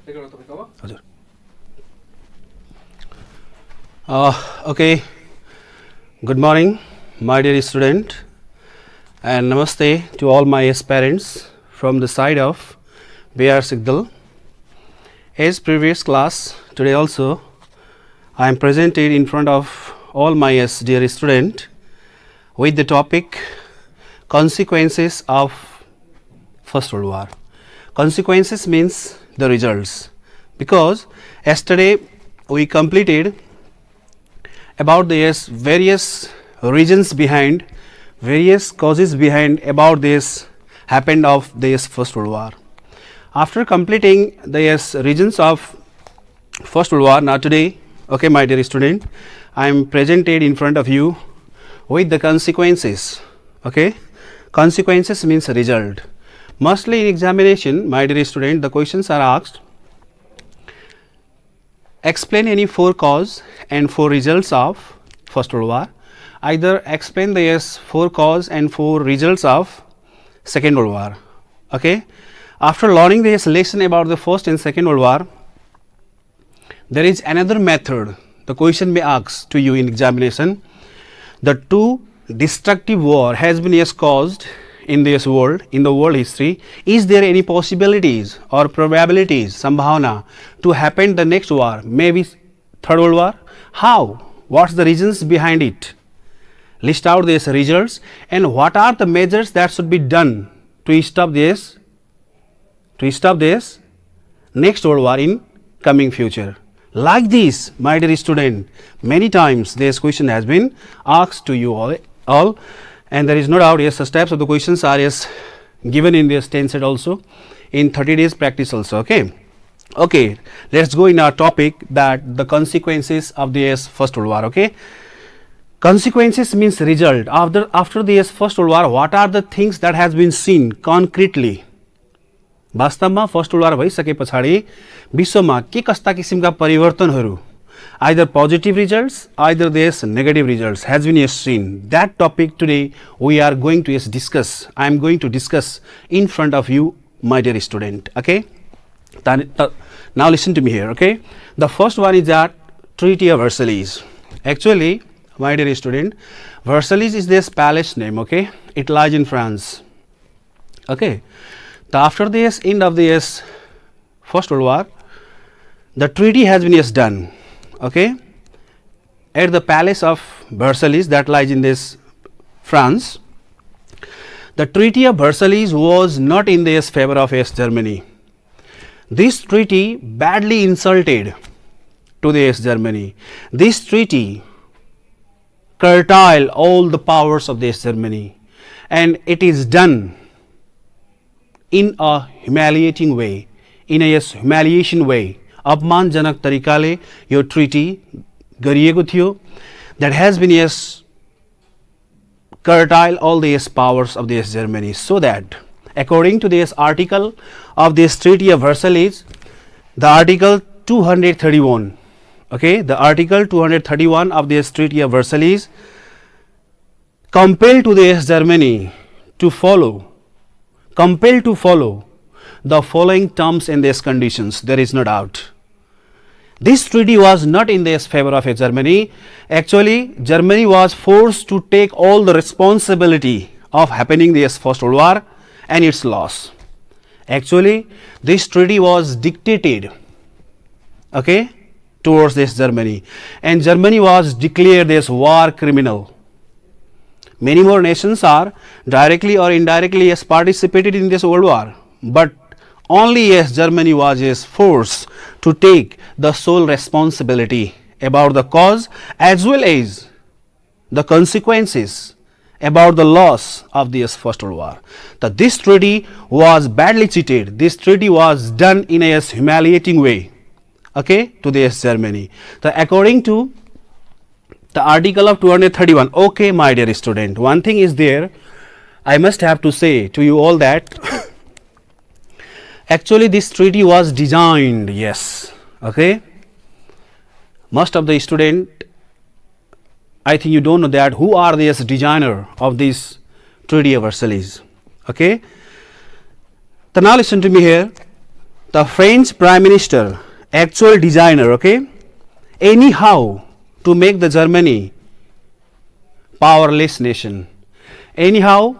हजुर okay, good morning my dear student and namaste to all my parents from the side of B.R. Sigdal. As previous class, today also I am presented in front of all my dear student with the topic consequences of First World War. Consequences means the results, because yesterday we completed about the various reasons behind, various causes behind about this happened of this First World War. After completing the reasons of First World War, now today, okay my dear student, I am presented in front of you with the consequences. Okay, consequences means result. Mostly in examination, my dear student, the questions are asked, explain any four cause and four results of First World War. Either explain the four cause and four results of Second World War. Okay. After learning this lesson about the First and Second World War, there is another method the question may ask to you in examination. The two destructive war has been caused in this world, in the world history. Is there any possibilities or probabilities, sambhavana to happen the next war, maybe Third World War? How? What's the reasons behind it? List out these results and what are the measures that should be done to stop this next World War in coming future. Like this, my dear student, many times this question has been asked to you all, and there is no doubt such types of the questions are given in this 10 set also, in 30 days practice also. Okay, let's go in our topic, that the consequences of the First World War. Okay, consequences means result. After the First World War, what are the things that has been seen concretely? वास्तवमा first world war भइसके पछाडि विश्वमा के कस्ता किसिमका परिवर्तनहरू, either positive results, either this negative results has been seen. That topic today we are going to discuss. I am going to discuss in front of you, my dear student. Okay, now listen to me here. Okay, the first one is that Treaty of Versailles. Actually, my dear student, Versailles is this palace name. Okay, it lies in France. Okay, after this end of this First World War, the treaty has been done. Okay, at the palace of Versailles that lies in this France. The Treaty of Versailles was not in this favor of Germany. This treaty badly insulted to the Germany. This treaty curtailed all the powers of this Germany, and it is done in a humiliating way, in a humiliation way. अपमानजनक तरिकाले यो treaty गरिएको थियो, that has been curtail all these powers of this Germany, so that according to this article of this Treaty of Versailles, the article 231, okay, the article 231 of this Treaty of Versailles compelled to this Germany to follow the following terms and these conditions. There is no doubt. This treaty was not in this favor of Germany. Actually, Germany was forced to take all the responsibility of happening this First World War and its loss. Actually, this treaty was dictated, okay, towards this Germany, and Germany was declared this war criminal. Many more nations are directly or indirectly participated in this World War, but only Germany was forced to take the sole responsibility about the cause as well as the consequences about the loss of this First World War. That this treaty was badly cheated. This treaty was done in a humiliating way, okay, to this Germany. So according to the article of 231, okay, my dear student, one thing is there, I must have to say to you all that actually this treaty was designed, yes, okay. Most of the student, I think you don't know that who are the designer of this Treaty of Versailles, okay. So now listen to me here. The French Prime Minister, actual designer, okay, anyhow to make the Germany powerless nation, anyhow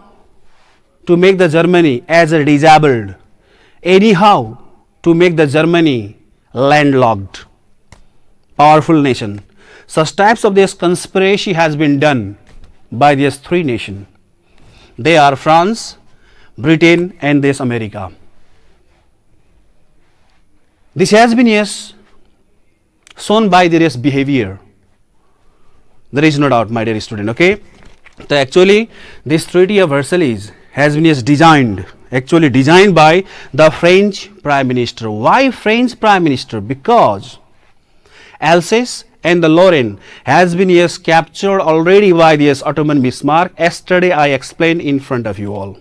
to make the Germany as a disabled, anyhow to make the Germany landlocked, powerful nation. Such types of this conspiracy has been done by these three nations. They are France, Britain and this America. This has been, yes, shown by their behavior. There is no doubt, my dear student, okay. So actually this Treaty of Versailles has been, yes, actually designed by the French Prime Minister. Why French Prime Minister? Because Alsace and the Lorraine has been, yes, captured already by the, yes, Ottoman Bismarck. Yesterday I explained in front of you all.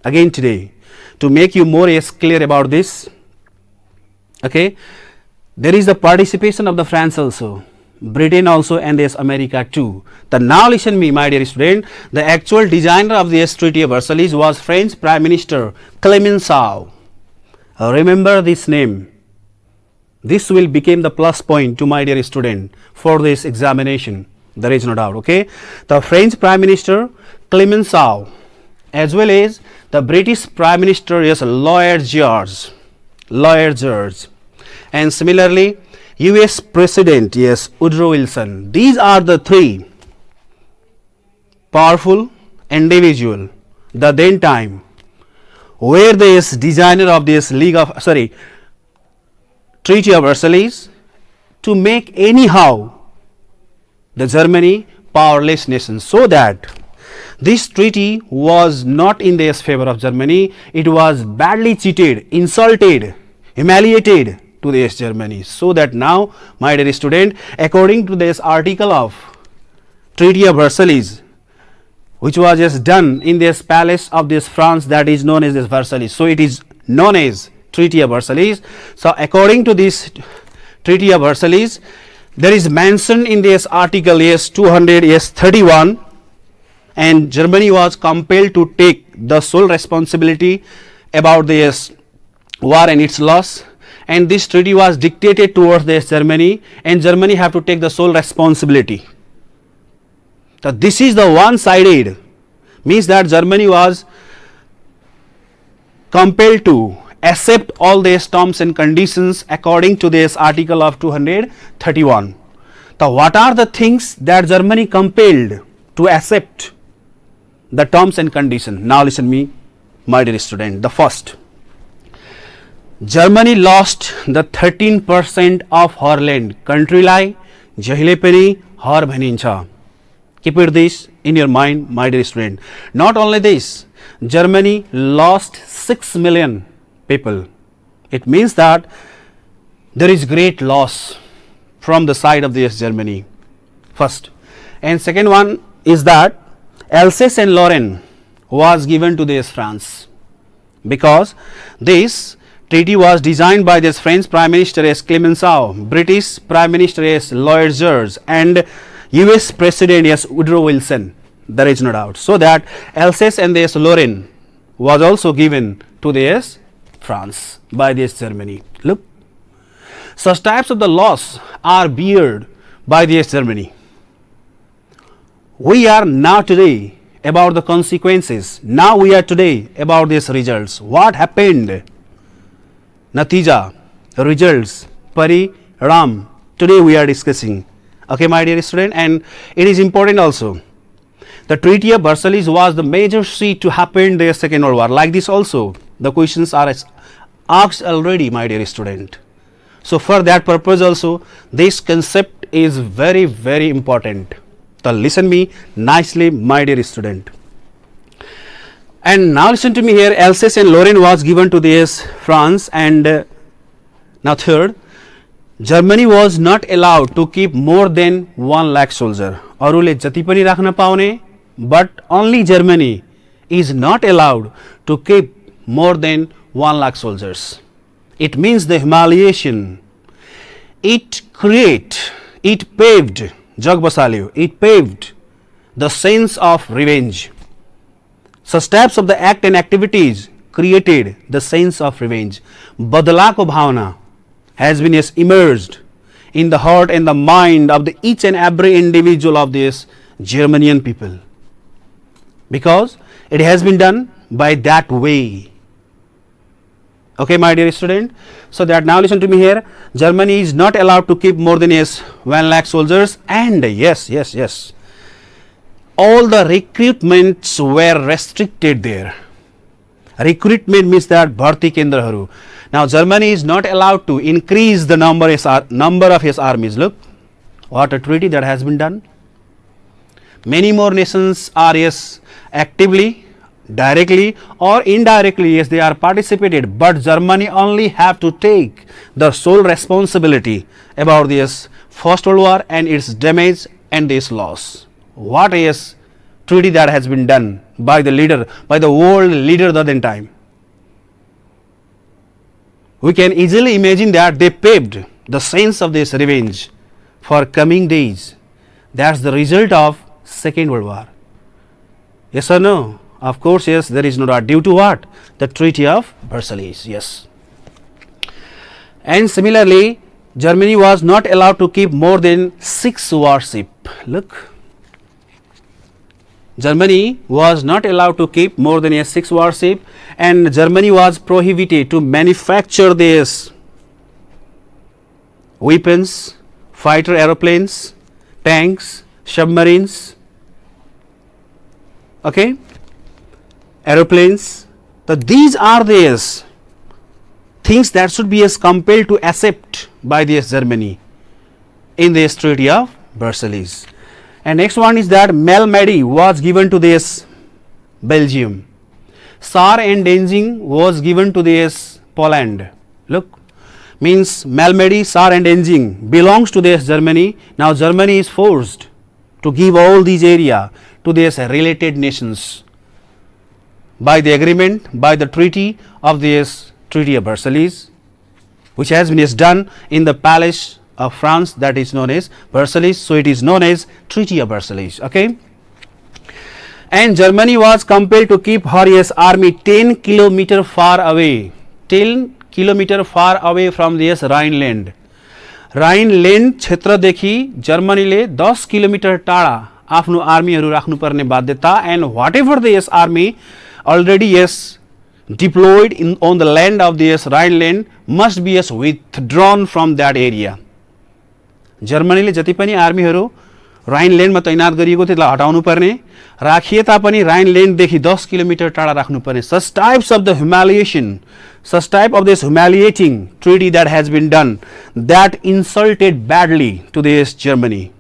Again today, to make you more, yes, clear about this, okay, there is the participation of the France also, Britain also and yes, America too. The now listen me, my dear student, the actual designer of this Treaty of Versailles was French Prime Minister Clemenceau. Remember this name. This will become the plus point to my dear student for this examination. There is no doubt, okay. The French Prime Minister Clemenceau as well as the British Prime Minister, yes, Lloyd George, and similarly US President, yes, Woodrow Wilson. These are the three powerful individual the then time where this designer of this Treaty of Versailles to make anyhow the Germany powerless nation, so that this treaty was not in the favor of Germany. It was badly cheated, insulted, humiliated to this Germany. So that now, my dear student, according to this article of Treaty of Versailles, which was just done in this palace of this France, that is known as this Versailles. So it is known as Treaty of Versailles. So according to this Treaty of Versailles, there is mentioned in this article, yes, 231, and Germany was compelled to take the sole responsibility about this war and its loss, and this treaty was dictated towards this Germany, and Germany have to take the sole responsibility. So this is the one-sided, means that Germany was compelled to accept all these terms and conditions according to this article of 231. So what are the things that Germany compelled to accept the terms and conditions? Now listen me, my dear student. The first, Germany lost the 13% of her land. Countryलाई जहिले पनि हर भनिन्छ. Keep it this in your mind, my dear student. Not only this, Germany lost 6 million people. It means that there is great loss from the side of this Germany. First, and second one is that Alsace and Lorraine was given to this France, because this treaty was designed by this French Prime Minister as Clemenceau, British Prime Minister as Lloyd George, and US President as Woodrow Wilson. There is no doubt. So that Alsace and this Lorraine was also given to this France by this Germany. Look, such types of the loss are beared by this Germany. We are now today about the consequences. Now we are today about these results. What happened? Natija, results, Parinam. Today we are discussing. Okay, my dear student, and it is important also. The Treaty of Versailles was the major seat to happen the Second World War. Like this also, the questions are asked already, my dear student. So for that purpose also, this concept is very, very important. So listen me nicely, my dear student. And now listen to me here. Alsace and Lorraine was given to this France, and now third, Germany was not allowed to keep more than 1 lakh soldier. अरूले जति पनि राख्न पाउने, but only Germany is not allowed to keep more than 1 lakh soldiers. It means the humiliation. It paved, Jog Basalio, it paved the sense of revenge. Such types of the act and activities created the sense of revenge. Badla ko bhavana has been immersed in the heart and the mind of the each and every individual of this Germanian people, because it has been done by that way. Okay, my dear student. So that now listen to me here. Germany is not allowed to keep more than 1 lakh soldiers, and yes, all the recruitments were restricted there. Recruitment means that bharti kendra haru. Now Germany is not allowed to increase the number of his armies. Look, what a treaty that has been done. Many more nations are actively, directly or indirectly they are participated, but Germany only have to take the sole responsibility about this First World War and its damage and its loss. What is treaty that has been done by the leader, by the world leader the then time? We can easily imagine that they paved the sense of this revenge for coming days. That's the result of Second World War. Yes or no? Of course, yes, there is no doubt. Due to what? The Treaty of Versailles, yes. And similarly, Germany was not allowed to keep more than 6 warships. Look, Germany was not allowed to keep more than 6 warships, and Germany was prohibited to manufacture these weapons, fighter aeroplanes, tanks, submarines, okay, aeroplanes. So these are these things that should be compelled to accept by this Germany in this Treaty of Versailles. And next one is that Malmedy was given to this Belgium. Saar-en-Danzig was given to this Poland. Look, means Malmedy, Saar-en-Danzig belongs to this Germany. Now Germany is forced to give all these area to these related nations by the agreement, by the treaty of this Treaty of Versailles, which has been done in the Palace of France, that is known as Versailles. So it is known as Treaty of Versailles. Okay. And Germany was compelled to keep her army 10 kilometer far away, 10 kilometer far away from this Rhineland. Rhineland क्षेत्रदेखि जर्मनीले 10 kilometre टाढा आफ्नो आर्मीहरू राख्नुपर्ने बाध्यता, and whatever this army already deployed on the land of this Rhineland must be withdrawn from that area. जर्मनीले जति पनि आर्मीहरू राइनल्यान्डमा तैनात गरिएको थियो त्यसलाई हटाउनु पर्ने, राखिए तापनि राइनल्यान्डदेखि 10 किलोमिटर टाढा राख्नुपर्ने. Such types of the humiliation, such type of this humiliating treaty that has been done, that insulted badly to this Germany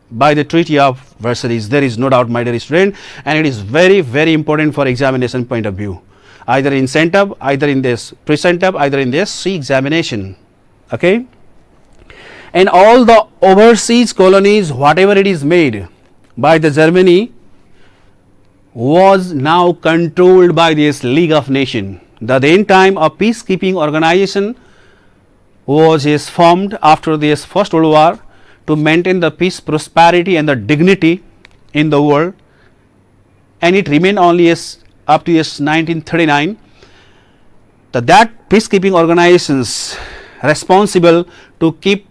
by the Treaty of Versailles. There is no doubt, my dear student, and it is very, very important for examination point of view, either in CENTAB, either in this pre-CENTAB, either in this C examination. Okay. And all the overseas colonies, whatever it is made by the Germany, was now controlled by this League of Nations. The then time a peacekeeping organization was formed after this First World War to maintain the peace, prosperity and the dignity in the world, and it remained only up to 1939. That peacekeeping organizations responsible to keep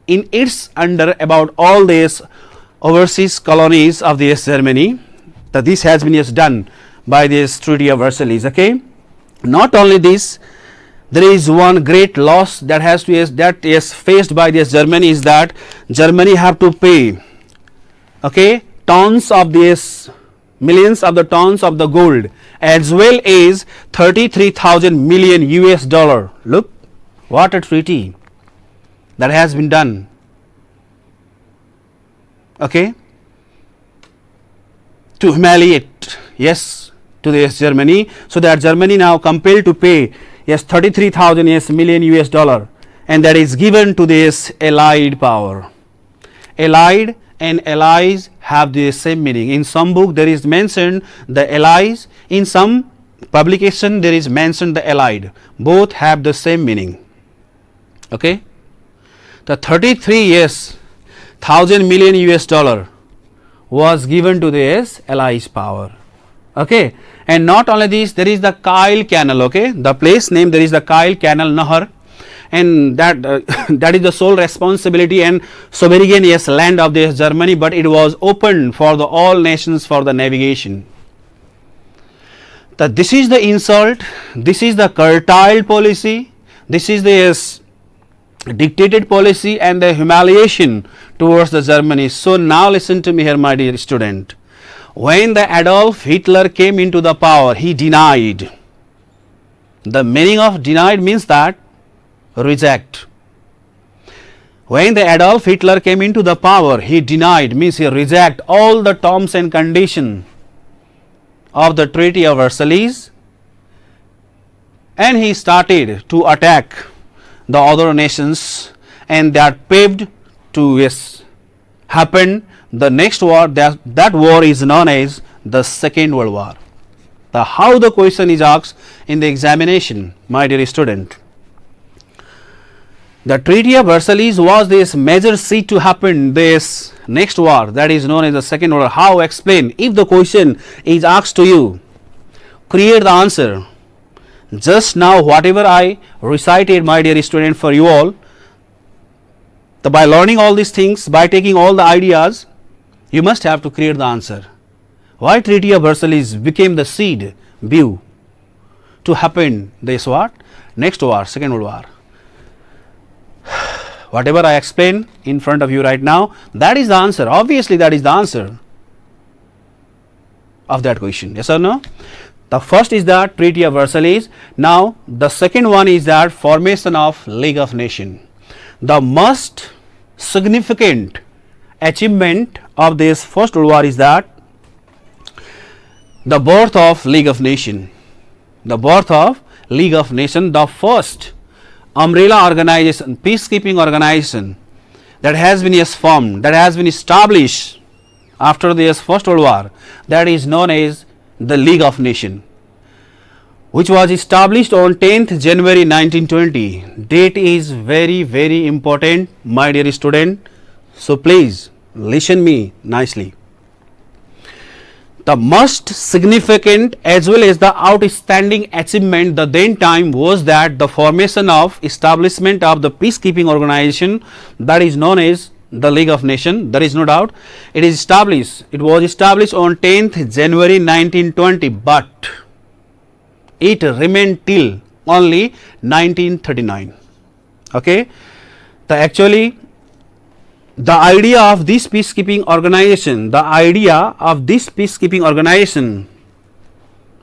in its under about all these overseas colonies of this Germany. That this has been done by this Treaty of Versailles. Okay. Not only this, there is one great loss that is faced by this Germany, is that Germany have to pay, okay, tons of this, millions of the tons of the gold, as well as 33,000 million US dollar. Look, what a treaty that has been done. Okay, to humiliate, yes, to this Germany, so that Germany now compelled to pay 33,000 million US dollar, and that is given to this allied power. Allied and allies have the same meaning. In some book there is mentioned the allies, in some publication there is mentioned the allied. Both have the same meaning. Okay. The 33,000 million US dollar was given to this allies power. Okay, and not only this, there is the Kyle Canal. Okay, the place name, there is the Kyle Canal Nahar, and that that is the sole responsibility and sovereign, yes, land of this Germany, but it was open for the all nations for the navigation. That this is the insult, this is the curtailed policy, this is the, yes, dictated policy and the humiliation towards the Germany. So now listen to me here, my dear student. When the Adolf Hitler came into the power, he denied. The meaning of denied means that reject. When the Adolf Hitler came into the power, he denied, means he reject all the terms and conditions of the Treaty of Versailles, and he started to attack the other nations, and that paved to, yes, happen the next war. That war is known as the Second World War. How the question is asked in the examination, my dear student. The Treaty of Versailles was this major seed to happen this next war, that is known as the Second World War. How explain? If the question is asked to you, create the answer. Just now whatever I recited, my dear student, for you all, by learning all these things, by taking all the ideas, you must have to create the answer. Why Treaty of Versailles became the seed view to happen this what? Next war, Second World War. Whatever I explain in front of you right now, that is the answer. Obviously, that is the answer of that question. Yes or no? The first is that Treaty of Versailles. Now, the second one is that formation of League of Nations. The most significant achievement of this First World War is that the birth of League of Nations. The birth of League of Nations, the first umbrella organization, peacekeeping organization that has been formed, that has been established after this First World War, that is known as the League of Nations, which was established on 10th January 1920. Date is very, very important, my dear student. So please listen me nicely. The most significant as well as the outstanding achievement the then time was that the formation of establishment of the peacekeeping organization that is known as the League of Nations. There is no doubt. It is established. It was established on 10th January 1920, but it remained till only 1939. Okay. The idea of this peacekeeping organization,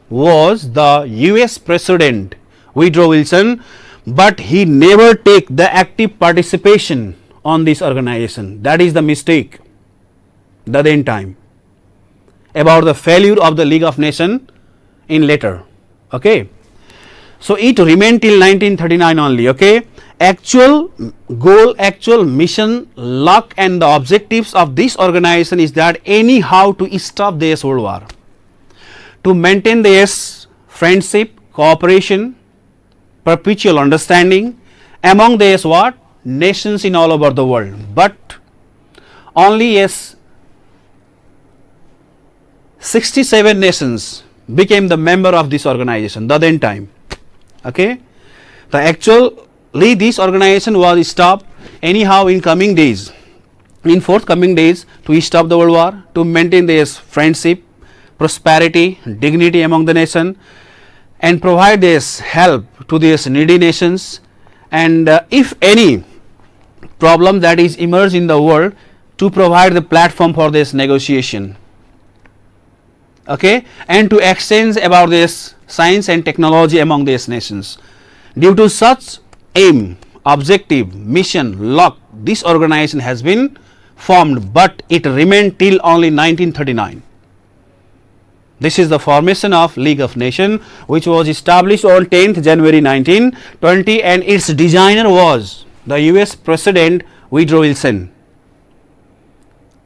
was the US President Woodrow Wilson, but he never take the active participation on this organization. That is the mistake the then time about the failure of the League of Nations in later. Okay. So it remained till 1939 only. Okay. Actual goal, actual mission, luck and the objectives of this organization is that anyhow to stop this World War, to maintain this friendship, cooperation, perpetual understanding among this what? Nations in all over the world. But only 67 nations became the member of this organization the then time. Okay. The actually this organization was stopped anyhow in coming days, in forthcoming days, to stop the World War, to maintain this friendship, prosperity, dignity among the nation, and provide this help to these needy nations, and if any problem that is emerged in the world, to provide the platform for this negotiation. Okay, and to exchange about this science and technology among these nations. Due to such aim, objective, mission, luck, this organization has been formed, but it remained till only 1939. This is the formation of League of Nations, which was established on 10th January 1920, and its designer was the US President Woodrow Wilson.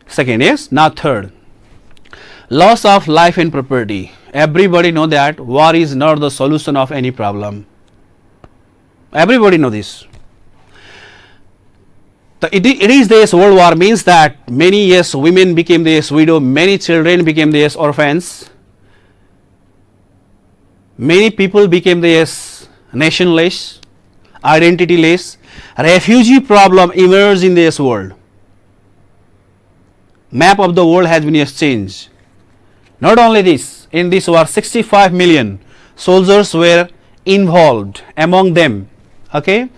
Second is, now third, loss of life and property. Everybody know that war is not the solution of any problem. Everybody know this. It is this World War means that many women became this widow, many children became this orphans, Many people became this nationless, identityless. Refugee problem emerged in this world. Map of the world has been changed. Not only this, in this war 65 million soldiers were involved. Among them, okay,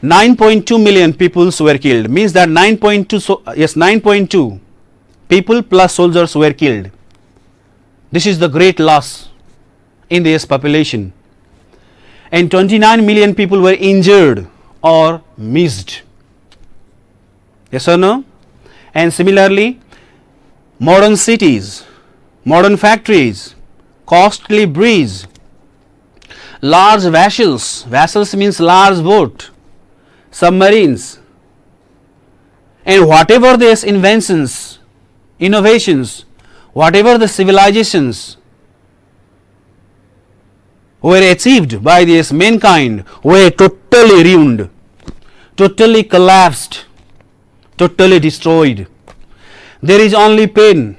9.2 million people were killed. Means that 9.2 people plus soldiers were killed. This is the great loss in this population. And 29 million people were injured or missed. Yes or no? And similarly, modern cities, modern factories, costly bridges, large vessels means large boat, submarines, and whatever these inventions, innovations, whatever the civilizations were achieved by this mankind were totally ruined, totally collapsed, totally destroyed. There is only pain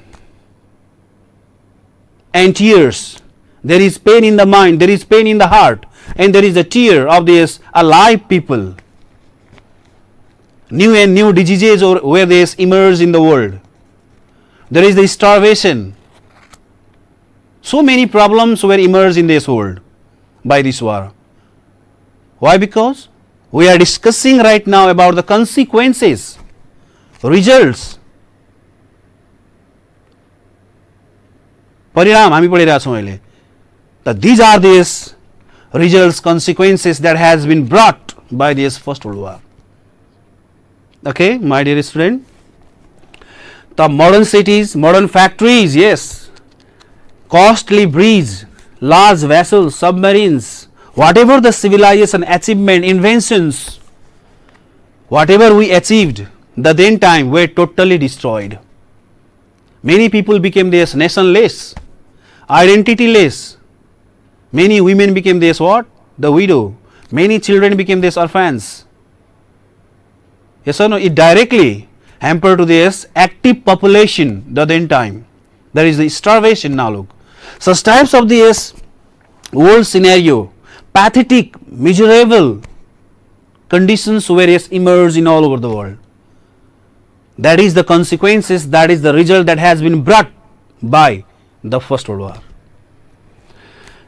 and tears. There is pain in the mind, there is pain in the heart, and there is a tear of these alive people. New and new diseases where they emerge in the world. There is the starvation. So many problems were emerged in this world by this war. Why? Because we are discussing right now about the consequences, results. परिणाम हामी पढिरहेका छौँ अहिले. That these are these results, consequences that has been brought by this First World War. Okay, my dear student, the modern cities, modern factories, yes, costly bridges, large vessels, submarines, whatever the civilization achievement, inventions, whatever we achieved the then time were totally destroyed. Many people became this nationless, identityless. Many women became this what? The widow. Many children became this orphans. Yes or no? It directly hampered to this active population the then time. There is the starvation now. Look, such types of this world scenario, pathetic, miserable conditions were emerged in all over the world. That is the consequences, that is the result that has been brought by the First World War.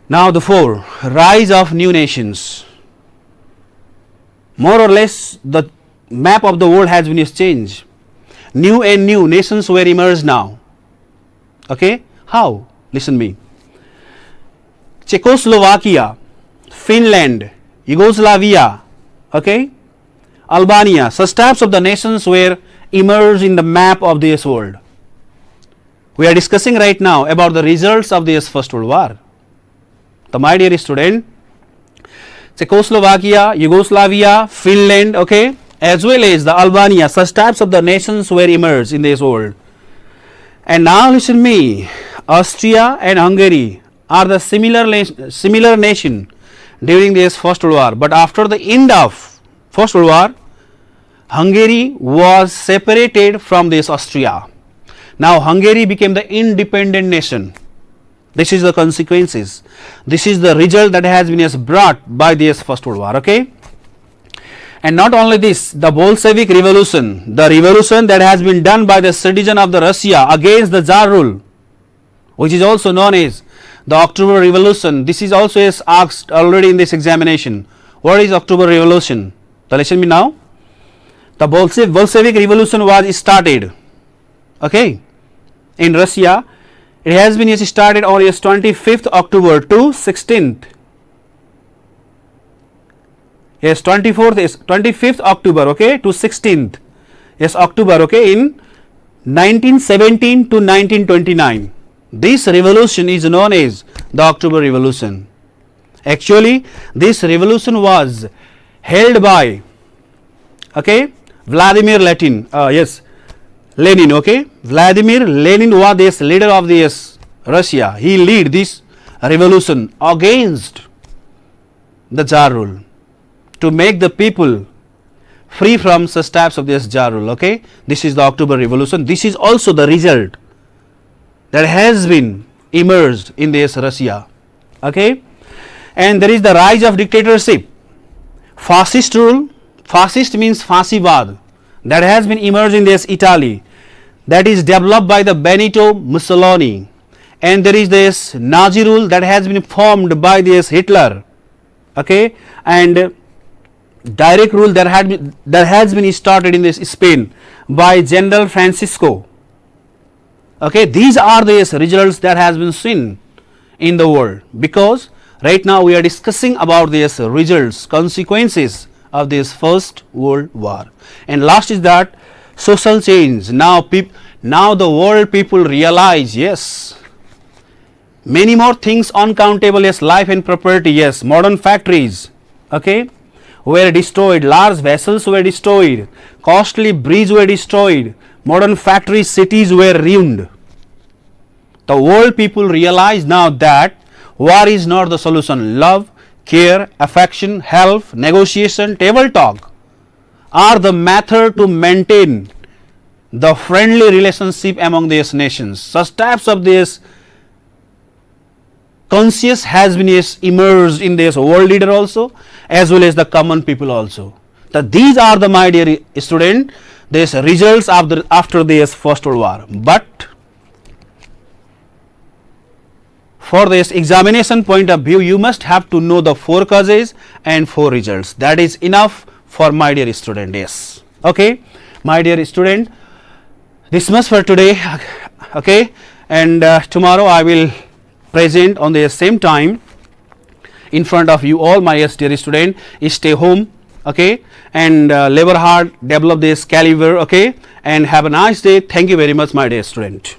Now the 4, rise of new nations. More or less the map of the world has been changed. New and new nations were emerged now. Okay, how? Listen me. Czechoslovakia, Finland, Yugoslavia, okay, Albania, such types of the nations were emerged in the map of this world. We are discussing right now about the results of this First World War. So my dear student, Czechoslovakia, Yugoslavia, Finland, okay, as well as the Albania, such types of the nations were emerged in this world. And now listen me, Austria and Hungary are the similar nation during this First World War. But after the end of First World War, Hungary was separated from this Austria. Now Hungary became the independent nation. This is the consequences. This is the result that has been brought by this First World War. Okay. And not only this, the Bolshevik revolution, the revolution that has been done by the citizen of the Russia against the Tsar rule, which is also known as the October Revolution. This is also is asked already in this examination. What is October Revolution? So listen me now. The Bolshevik revolution was started, okay, in Russia. It has been started on 25th October to 16th. Yes, 24th is 25th October, okay, to 16th. Yes, October, okay, in 1917 to 1929. This revolution is known as the October Revolution. Actually, this revolution was held by, okay, Vladimir Lenin, Lenin, okay. Vladimir Lenin was this leader of this Russia. He led this revolution against the Tsar rule to make the people free from such types of this Tsar rule, okay. This is the October Revolution. This is also the result that has been emerged in this Russia, okay. and there is the rise of dictatorship, fascist rule. Fascist means Fascivad, that has been emerged in this Italy, that is developed by the Benito Mussolini, and there is this Nazi rule that has been formed by this Hitler, okay, and direct rule that has been started in this Spain by General Francisco. Okay, these are the results that has been seen in the world, because right now we are discussing about these results, consequences of this First World War. And last is that social change. Now the world people realize, yes, many more things uncountable, yes, life and property, yes, modern factories, okay, were destroyed, large vessels were destroyed, costly bridges were destroyed, modern factories, cities were ruined. The world people realize now that war is not the solution. Love, care, affection, help, negotiation, table talk are the method to maintain the friendly relationship among these nations. Such types of this conscious has been emerged in this world leader also, as well as the common people also. That these are the, my dear student, these results after this First World War. But for this examination point of view, you must have to know the 4 causes and 4 results. That is enough for my dear student. Yes, okay, my dear student, this much for today, okay, and tomorrow I will present on the same time in front of you all, my dear student. Stay home, okay, and labor hard, develop this caliber, okay, and have a nice day. Thank you very much, my dear student.